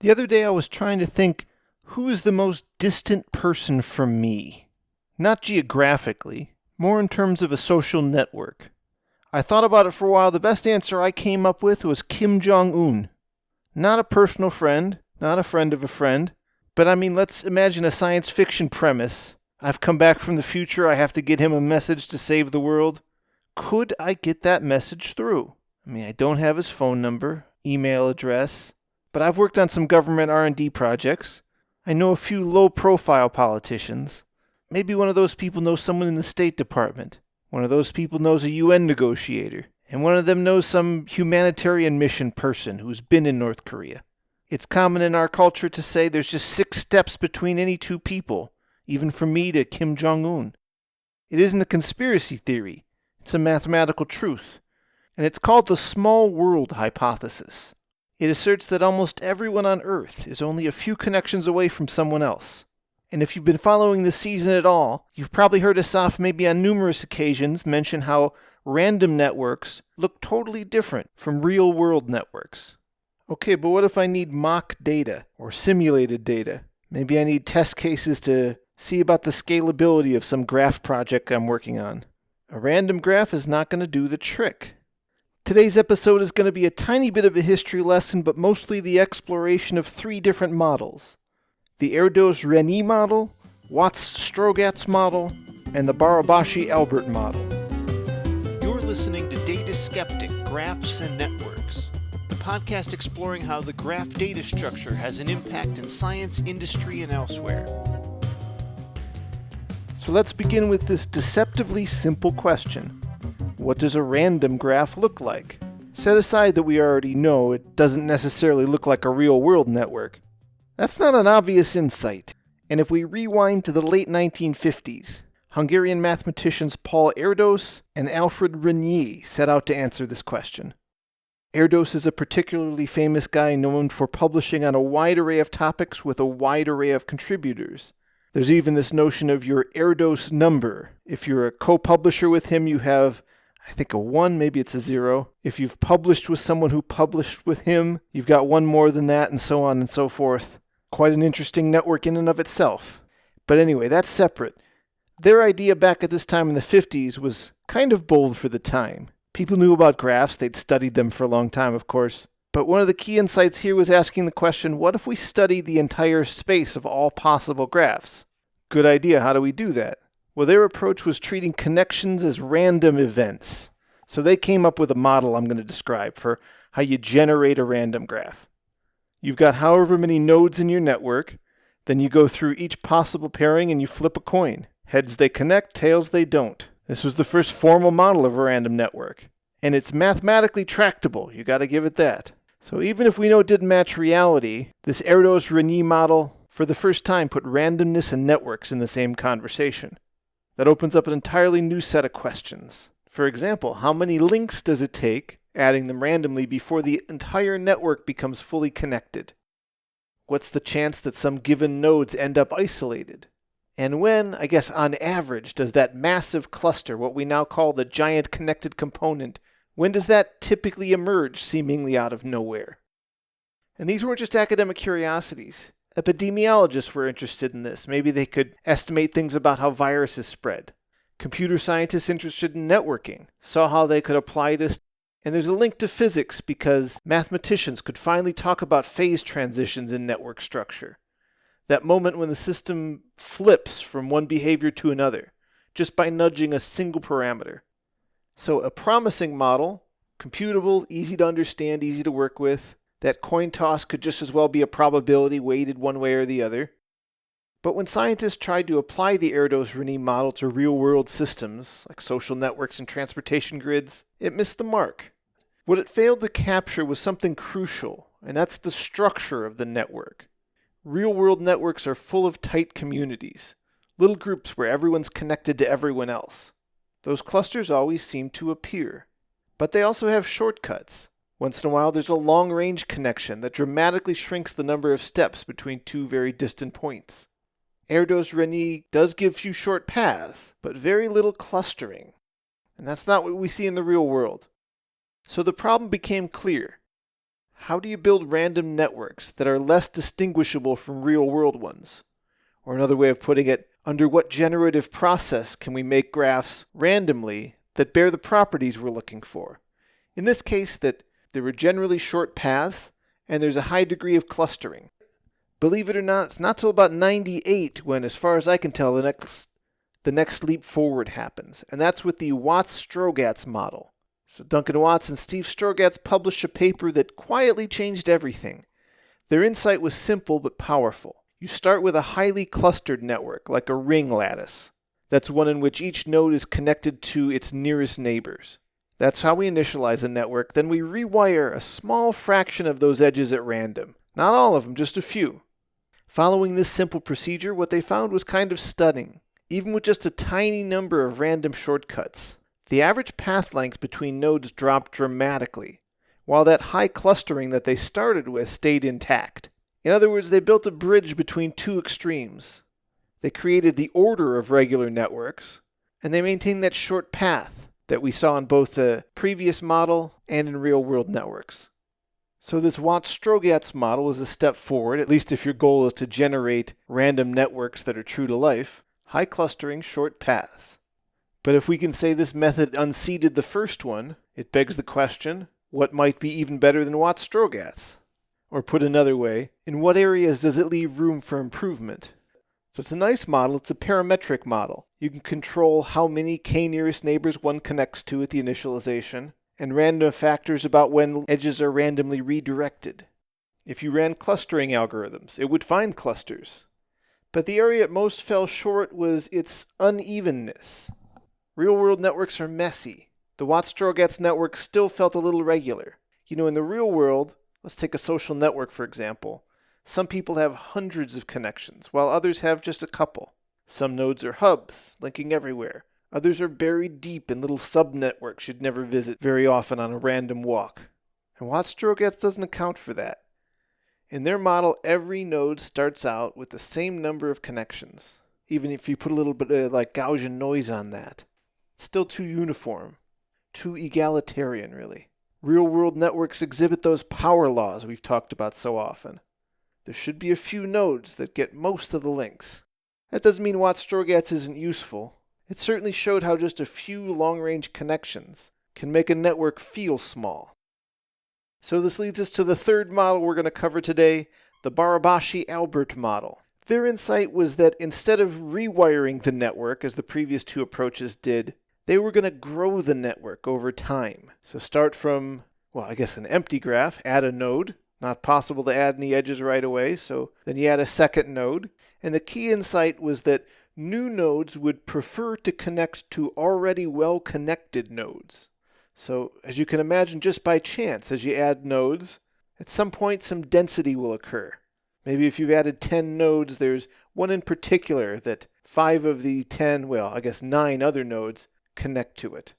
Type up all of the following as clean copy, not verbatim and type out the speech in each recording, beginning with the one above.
The other day I was trying to think, who is the most distant person from me? Not geographically, more in terms of a social network. I thought about it for a while. The best answer I came up with was Kim Jong-un. Not a personal friend, not a friend of a friend, but let's imagine a science fiction premise. I've come back from the future, I have to get him a message to save the world. Could I get that message through? I don't have his phone number, email address, but I've worked on some government R&D projects. I know a few low-profile politicians. Maybe one of those people knows someone in the State Department. One of those people knows a UN negotiator. And one of them knows some humanitarian mission person who's been in North Korea. It's common in our culture to say there's just 6 steps between any two people, even from me to Kim Jong-un. It isn't a conspiracy theory. It's a mathematical truth. And it's called the small world hypothesis. It asserts that almost everyone on Earth is only a few connections away from someone else. And if you've been following this season at all, you've probably heard us off maybe on numerous occasions mention how random networks look totally different from real-world networks. Okay, but what if I need mock data or simulated data? Maybe I need test cases to see about the scalability of some graph project I'm working on. A random graph is not going to do the trick. Today's episode is going to be a tiny bit of a history lesson, but mostly the exploration of 3 different models. The Erdős-Rényi model, Watts-Strogatz model, and the Barabashi-Albert model. You're listening to Data Skeptic, Graphs and Networks, the podcast exploring how the graph data structure has an impact in science, industry, and elsewhere. So let's begin with this deceptively simple question. What does a random graph look like? Set aside that we already know it doesn't necessarily look like a real-world network. That's not an obvious insight. And if we rewind to the late 1950s, Hungarian mathematicians Paul Erdős and Alfred Rényi set out to answer this question. Erdős is a particularly famous guy known for publishing on a wide array of topics with a wide array of contributors. There's even this notion of your Erdős number. If you're a co-publisher with him, you have I think a 1, maybe it's a 0. If you've published with someone who published with him, you've got 1 more than that, and so on and so forth. Quite an interesting network in and of itself. But anyway, that's separate. Their idea back at this time in the 50s was kind of bold for the time. People knew about graphs, they'd studied them for a long time, of course. But one of the key insights here was asking the question, what if we studied the entire space of all possible graphs? Good idea, how do we do that? Well, their approach was treating connections as random events. So they came up with a model I'm going to describe for how you generate a random graph. You've got however many nodes in your network, then you go through each possible pairing and you flip a coin. Heads they connect, tails they don't. This was the first formal model of a random network. And it's mathematically tractable, you got to give it that. So even if we know it didn't match reality, this Erdős-Rényi model for the first time put randomness and networks in the same conversation. That opens up an entirely new set of questions. For example, how many links does it take, adding them randomly, before the entire network becomes fully connected? What's the chance that some given nodes end up isolated? And when, on average, does that massive cluster, what we now call the giant connected component, when does that typically emerge seemingly out of nowhere? And these weren't just academic curiosities. Epidemiologists were interested in this. Maybe they could estimate things about how viruses spread. Computer scientists interested in networking saw how they could apply this. And there's a link to physics because mathematicians could finally talk about phase transitions in network structure. That moment when the system flips from one behavior to another, just by nudging a single parameter. So a promising model, computable, easy to understand, easy to work with. That coin toss could just as well be a probability weighted one way or the other. But when scientists tried to apply the Erdős-Rényi model to real-world systems, like social networks and transportation grids, it missed the mark. What it failed to capture was something crucial, and that's the structure of the network. Real-world networks are full of tight communities, little groups where everyone's connected to everyone else. Those clusters always seem to appear. But they also have shortcuts. Once in a while, there's a long-range connection that dramatically shrinks the number of steps between 2 very distant points. Erdős-Rényi does give few short paths, but very little clustering. And that's not what we see in the real world. So the problem became clear. How do you build random networks that are less distinguishable from real-world ones? Or another way of putting it, under what generative process can we make graphs randomly that bear the properties we're looking for? In this case, that there are generally short paths and there's a high degree of clustering. Believe it or not, it's not till about 98 when, as far as I can tell, the next leap forward happens. And that's with the Watts-Strogatz model. So Duncan Watts and Steve Strogatz published a paper that quietly changed everything. Their insight was simple but powerful. You start with a highly clustered network, like a ring lattice. That's one in which each node is connected to its nearest neighbors. That's how we initialize a network. Then we rewire a small fraction of those edges at random. Not all of them, just a few. Following this simple procedure, what they found was kind of stunning. Even with just a tiny number of random shortcuts, the average path length between nodes dropped dramatically, while that high clustering that they started with stayed intact. In other words, they built a bridge between two extremes. They created the order of regular networks, and they maintained that short path that we saw in both the previous model and in real-world networks. So this Watts-Strogatz model is a step forward, at least if your goal is to generate random networks that are true to life. High clustering, short paths. But if we can say this method unseated the first one, it begs the question, what might be even better than Watts-Strogatz? Or put another way, in what areas does it leave room for improvement? So it's a nice model, it's a parametric model. You can control how many k-nearest neighbors one connects to at the initialization, and random factors about when edges are randomly redirected. If you ran clustering algorithms, it would find clusters. But the area it most fell short was its unevenness. Real-world networks are messy. The Watts-Strogatz network still felt a little regular. You know, in the real world, let's take a social network for example, some people have hundreds of connections, while others have just a couple. Some nodes are hubs, linking everywhere. Others are buried deep in little sub-networks you'd never visit very often on a random walk. And Watts-Strogatz doesn't account for that. In their model, every node starts out with the same number of connections, even if you put a little bit of Gaussian noise on that. It's still too uniform, too egalitarian, really. Real-world networks exhibit those power laws we've talked about so often. There should be a few nodes that get most of the links. That doesn't mean Watts-Strogatz isn't useful. It certainly showed how just a few long-range connections can make a network feel small. So this leads us to the third model we're going to cover today, the Barabashi-Albert model. Their insight was that instead of rewiring the network, as the previous two approaches did, they were going to grow the network over time. So start from, an empty graph, add a node. Not possible to add any edges right away, so then you add a second node. And the key insight was that new nodes would prefer to connect to already well-connected nodes. So as you can imagine, just by chance, as you add nodes, at some point some density will occur. Maybe if you've added 10 nodes, there's one in particular that 5 of the 9 other nodes connect to it.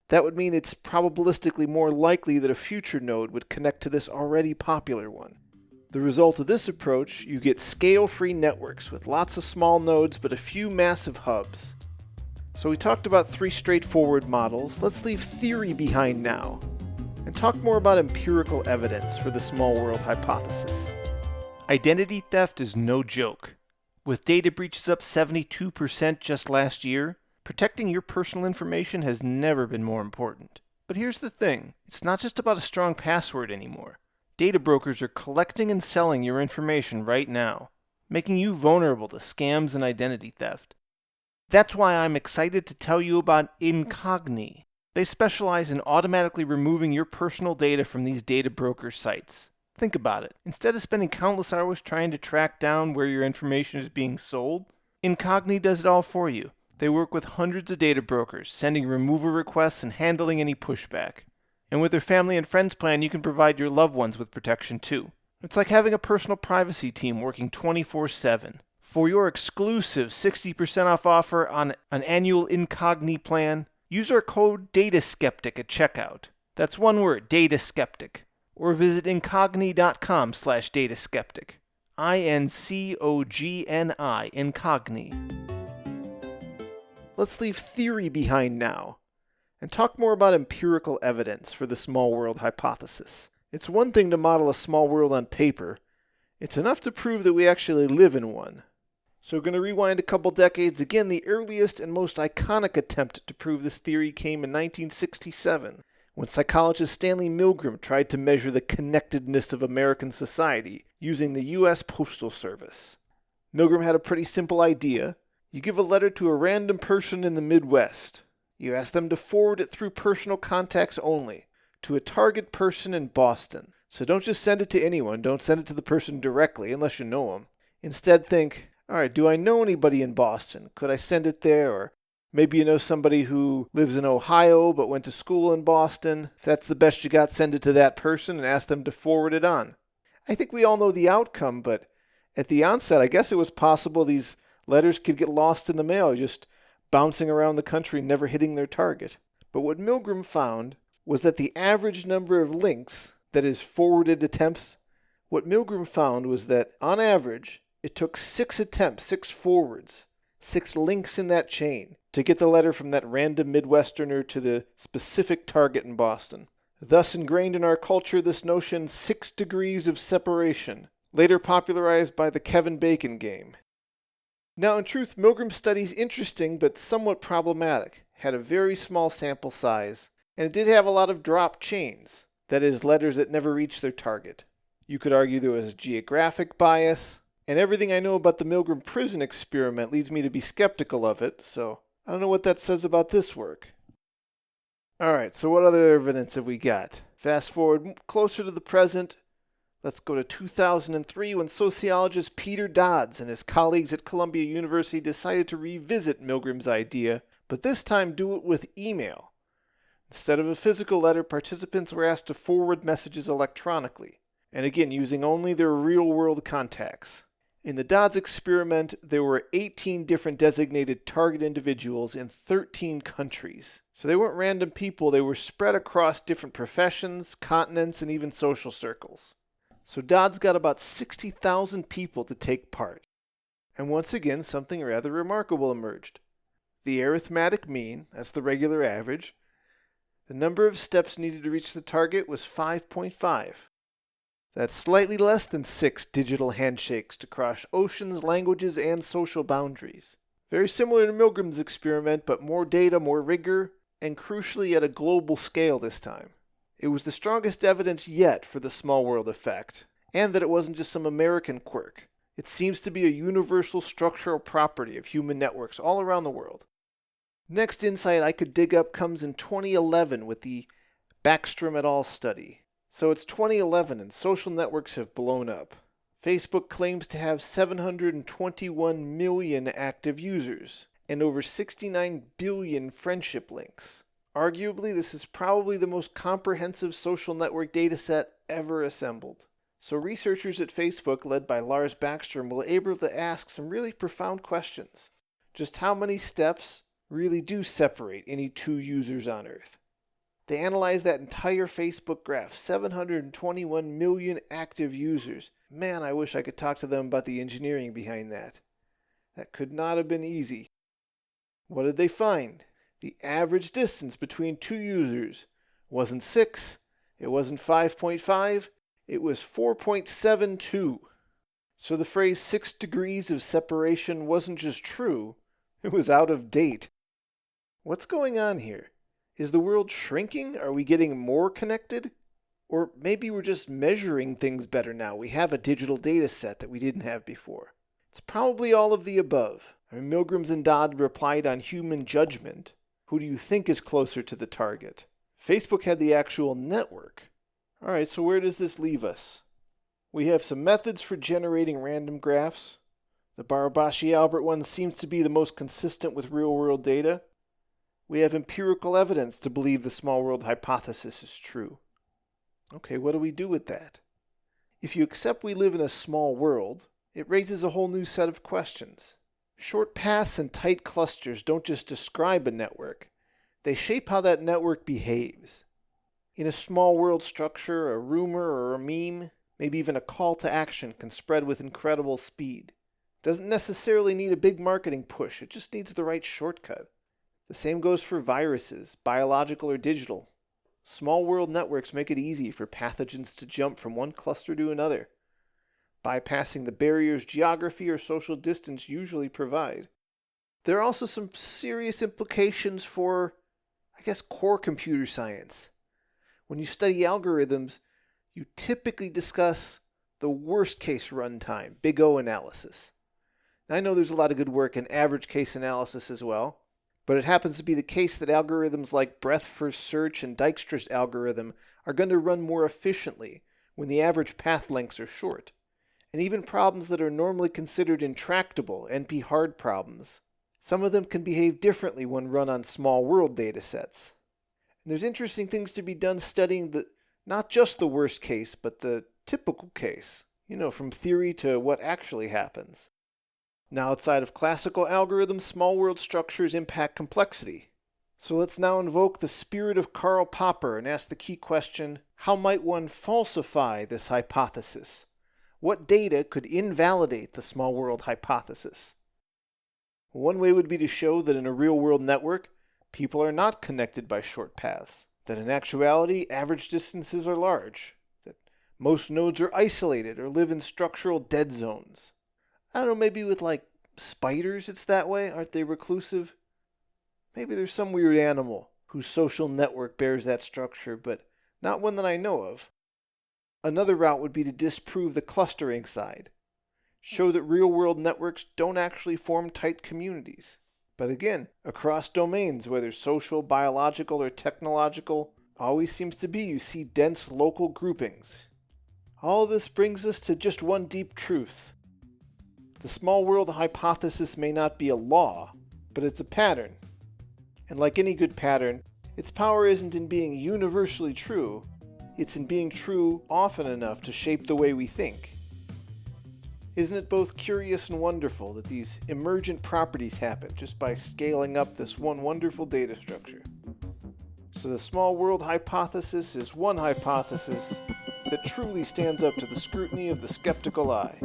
That would mean it's probabilistically more likely that a future node would connect to this already popular one. The result of this approach, you get scale-free networks with lots of small nodes but a few massive hubs. So we talked about 3 straightforward models. Let's leave theory behind now and talk more about empirical evidence for the small world hypothesis. Identity theft is no joke. With data breaches up 72% just last year, protecting your personal information has never been more important. But here's the thing, it's not just about a strong password anymore. Data brokers are collecting and selling your information right now, making you vulnerable to scams and identity theft. That's why I'm excited to tell you about Incogni. They specialize in automatically removing your personal data from these data broker sites. Think about it. Instead of spending countless hours trying to track down where your information is being sold, Incogni does it all for you. They work with hundreds of data brokers, sending removal requests and handling any pushback. And with their family and friends plan, you can provide your loved ones with protection too. It's like having a personal privacy team working 24/7. For your exclusive 60% off offer on an annual Incogni plan, use our code DATASKEPTIC at checkout. That's one word, DATASKEPTIC. Or visit incogni.com/dataskeptic. INCOGNI, Incogni. Let's leave theory behind now and talk more about empirical evidence for the small world hypothesis. It's one thing to model a small world on paper. It's enough to prove that we actually live in one. So we're going to rewind a couple decades. Again, the earliest and most iconic attempt to prove this theory came in 1967, when psychologist Stanley Milgram tried to measure the connectedness of American society using the U.S. Postal Service. Milgram had a pretty simple idea. You give a letter to a random person in the Midwest. You ask them to forward it through personal contacts only, to a target person in Boston. So don't just send it to anyone. Don't send it to the person directly unless you know them. Instead think, all right, do I know anybody in Boston? Could I send it there? Or maybe you know somebody who lives in Ohio but went to school in Boston. If that's the best you got, send it to that person and ask them to forward it on. I think we all know the outcome, but at the onset, I guess it was possible these letters could get lost in the mail, just bouncing around the country, never hitting their target. But what Milgram found was that the average number of links, that is, forwarded attempts, what Milgram found was that, on average, it took 6 attempts, 6 forwards, 6 links in that chain to get the letter from that random Midwesterner to the specific target in Boston. Thus ingrained in our culture this notion 6 degrees of separation, later popularized by the Kevin Bacon game. Now, in truth, Milgram's study's interesting but somewhat problematic, had a very small sample size, and it did have a lot of drop chains, that is, letters that never reached their target. You could argue there was geographic bias, and everything I know about the Milgram prison experiment leads me to be skeptical of it, so I don't know what that says about this work. Alright, so what other evidence have we got? Fast forward closer to the present. Let's go to 2003 when sociologist Peter Dodds and his colleagues at Columbia University decided to revisit Milgram's idea, but this time do it with email. Instead of a physical letter, participants were asked to forward messages electronically, and again using only their real-world contacts. In the Dodds experiment, there were 18 different designated target individuals in 13 countries. So they weren't random people, they were spread across different professions, continents, and even social circles. So Dodds got about 60,000 people to take part. And once again, something rather remarkable emerged. The arithmetic mean, that's the regular average, the number of steps needed to reach the target was 5.5. That's slightly less than 6 digital handshakes to cross oceans, languages, and social boundaries. Very similar to Milgram's experiment, but more data, more rigor, and crucially at a global scale this time. It was the strongest evidence yet for the small world effect, and that it wasn't just some American quirk. It seems to be a universal structural property of human networks all around the world. Next insight I could dig up comes in 2011 with the Backstrom et al. Study. So it's 2011 and social networks have blown up. Facebook claims to have 721 million active users and over 69 billion friendship links. Arguably, this is probably the most comprehensive social network dataset ever assembled. So researchers at Facebook, led by Lars Backstrom, were able to ask some really profound questions. Just how many steps really do separate any 2 users on Earth? They analyzed that entire Facebook graph, 721 million active users. Man, I wish I could talk to them about the engineering behind that. That could not have been easy. What did they find? The average distance between 2 users wasn't 6, it wasn't 5.5, it was 4.72. So the phrase 6 degrees of separation wasn't just true, it was out of date. What's going on here? Is the world shrinking? Are we getting more connected? Or maybe we're just measuring things better now. We have a digital data set that we didn't have before. It's probably all of the above. Milgrams and Dodd replied on human judgment. Who do you think is closer to the target? Facebook had the actual network. Alright, so where does this leave us? We have some methods for generating random graphs. The Barabashi-Albert one seems to be the most consistent with real-world data. We have empirical evidence to believe the small world hypothesis is true. Okay, what do we do with that? If you accept we live in a small world, it raises a whole new set of questions. Short paths and tight clusters don't just describe a network, they shape how that network behaves. In a small world structure, a rumor or a meme, maybe even a call to action can spread with incredible speed. It doesn't necessarily need a big marketing push, it just needs the right shortcut. The same goes for viruses, biological or digital. Small world networks make it easy for pathogens to jump from one cluster to another, bypassing the barriers geography or social distance usually provide. There are also some serious implications for, core computer science. When you study algorithms, you typically discuss the worst case runtime, big O analysis. Now, I know there's a lot of good work in average case analysis as well, but it happens to be the case that algorithms like breadth first search and Dijkstra's algorithm are going to run more efficiently when the average path lengths are short. And even problems that are normally considered intractable, NP-hard problems, some of them can behave differently when run on small world datasets. And there's interesting things to be done studying not just the worst case, but the typical case, from theory to what actually happens. Now, outside of classical algorithms, small world structures impact complexity. So let's now invoke the spirit of Karl Popper and ask the key question, how might one falsify this hypothesis? What data could invalidate the small world hypothesis? One way would be to show that in a real-world network, people are not connected by short paths, that in actuality, average distances are large, that most nodes are isolated or live in structural dead zones. I don't know, maybe with spiders it's that way? Aren't they reclusive? Maybe there's some weird animal whose social network bears that structure, but not one that I know of. Another route would be to disprove the clustering side. Show that real-world networks don't actually form tight communities. But again, across domains, whether social, biological, or technological, always seems to be you see dense local groupings. All this brings us to just one deep truth. The small world hypothesis may not be a law, but it's a pattern. And like any good pattern, its power isn't in being universally true, it's in being true often enough to shape the way we think. Isn't it both curious and wonderful that these emergent properties happen just by scaling up this one wonderful data structure? So the small world hypothesis is one hypothesis that truly stands up to the scrutiny of the skeptical eye.